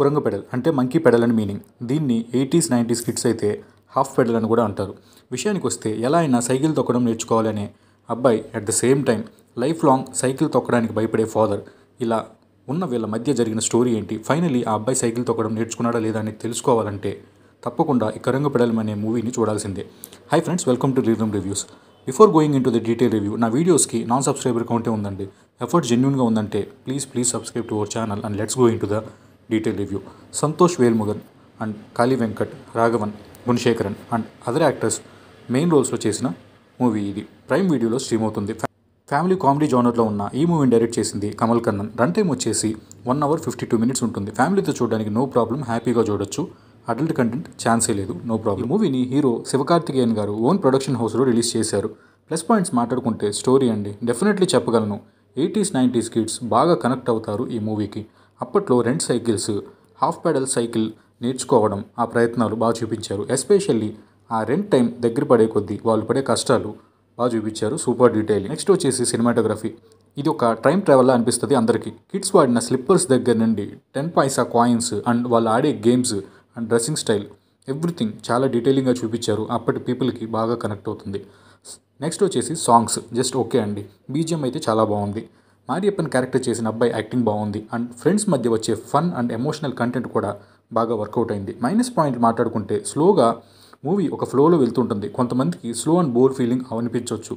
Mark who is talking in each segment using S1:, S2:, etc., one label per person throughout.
S1: కురంగ pedal అంటే monkey pedal అని meaning. దీన్ని 80s 90s కిడ్స్ అయితే హాఫ్ పెడల్ అని కూడా అంటారు. విషయానికి వస్తే ఎలా అయినా సైకిల్ తొక్కడం నేర్చుకోవాలనే అబ్బాయి at the same time life long cycle తొక్కడానికి భయపడే ఫాదర్, ఇలా ఉన్న వీళ్ళ మధ్య జరిగిన స్టోరీ ఏంటి, ఫైనలీ ఆ అబ్బాయి సైకిల్ తొక్కడం నేర్చుకున్నాడా లేదా అని తెలుసుకోవాలంటే తప్పకుండా ఈ కురంగ పెడల్ అనే మూవీని చూడాల్సిందే. హై ఫ్రెండ్స్, వెల్కమ్ టు రీజమ్ reviews. Before going in to the detail review, నా వీడియోస్కి నాన్ సబ్స్క్రైబర్ కౌంటే ఉందండి. ఎఫర్ట్ జెన్యున్గా ఉందంటే please subscribe to our channel and let's go in to the detail review. Santhosh Velmurugan and Kaali Venkat, Raghavan, Gunasekaran and other actors main రోల్స్లో చేసిన movie ఇది. ప్రైమ్ వీడియోలో స్ట్రీమ్ అవుతుంది. ఫ్యామిలీ కామెడీ జోనర్లో ఉన్న ఈ మూవీని డైరెక్ట్ చేసింది కమల్ కన్నన్. రన్ టైం వచ్చేసి 1 hour 52 minutes ఉంటుంది. ఫ్యామిలీతో చూడడానికి నో ప్రాబ్లం, హ్యాపీగా చూడొచ్చు. అడల్ట్ కంటెంట్ ఛాన్సే లేదు, నో ప్రాబ్లం. మూవీని హీరో శివకార్తికేయన్ గారు ఓన్ ప్రొడక్షన్ హౌస్లో రిలీజ్ చేశారు. ప్లస్ పాయింట్స్ మాట్లాడుకుంటే స్టోరీ అండి, డెఫినెట్లీ చెప్పగలను. 80s 90s కిడ్స్ బాగా కనెక్ట్ అవుతారు ఈ మూవీకి. అప్పట్లో rent cycles, half pedal cycle నేర్చుకోవడం, ఆ ప్రయత్నాలు బాగా చూపించారు. ఎస్పెషల్లీ ఆ రెంట్ టైం దగ్గర పడే కొద్దీ వాళ్ళు పడే కష్టాలు బాగా చూపించారు. Super detail. నెక్స్ట్ వచ్చేసి సినిమాటోగ్రఫీ. ఇది ఒక టైం ట్రావెల్లా అనిపిస్తుంది అందరికీ. కిడ్స్ వాడిన స్లిప్పర్స్ దగ్గర నుండి 10 పైసా కాయిన్స్ అండ్ వాళ్ళు ఆడే games and dressing style, everything చాలా డీటెయిలింగ్గా చూపించారు. అప్పటి పీపుల్కి బాగా కనెక్ట్ అవుతుంది. నెక్స్ట్ వచ్చేసి సాంగ్స్ జస్ట్ ఓకే అండి. బీజిఎం అయితే చాలా బాగుంది. మారియప్పన్ క్యారెక్టర్ చేసిన అబ్బాయి యాక్టింగ్ బాగుంది అండ్ ఫ్రెండ్స్ మధ్య వచ్చే ఫన్ అండ్ ఎమోషనల్ కంటెంట్ కూడా బాగా వర్కౌట్ అయింది. మైనస్ పాయింట్ మాట్లాడుకుంటే స్లోగా మూవీ ఒక ఫ్లోలో వెళ్తుంటుంది. కొంతమందికి స్లో అండ్ బోర్ ఫీలింగ్ అనిపించవచ్చు.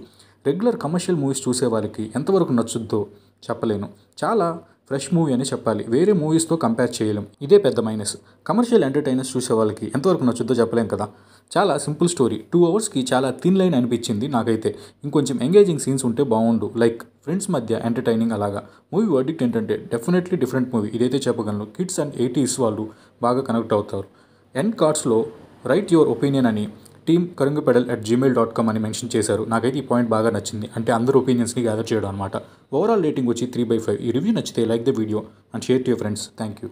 S1: రెగ్యులర్ కమర్షియల్ మూవీస్ చూసే వాళ్ళకి ఎంతవరకు నచ్చుద్దో చెప్పలేను. చాలా ఫ్రెష్ మూవీ అని చెప్పాలి, వేరే మూవీస్తో కంపేర్ చేయలేం. ఇదే పెద్ద మైనస్. కమర్షియల్ ఎంటర్టైనర్స్ చూసే వాళ్ళకి ఎంతవరకు నచ్చుద్దో చెప్పలేం కదా. చాలా సింపుల్ స్టోరీ, 2 hours చాలా థిన్ లైన్ అనిపించింది నాకైతే. ఇంకొంచెం ఎంగేజింగ్ సీన్స్ ఉంటే బాగుండు, లైక్ ఫ్రెండ్స్ మధ్య ఎంటర్టైనింగ్ అలాగా. మూవీ వర్డిక్ట్ ఏంటంటే డెఫినెట్లీ డిఫరెంట్ మూవీ, ఇదైతే చెప్పగలను. కిడ్స్ అండ్ 80s వాళ్ళు బాగా కనెక్ట్ అవుతారు. ఎండ్ కార్డ్స్లో రైట్ యువర్ ఒపీనియన్ అని టీమ్ karungapadal@gmail.com అని మెన్షన్ చేశారు. నాకైతే ఈ పాయింట్ బాగా నచ్చింది. అంటే అందరు ఒపీనియన్స్ని గ్యాదర్ చేయడం అనమాట. ఓవరాల్ రేటింగ్ వచ్చి 3/5. ఈ రివ్యూ నచ్చితే like the video and share to your friends. Thank you.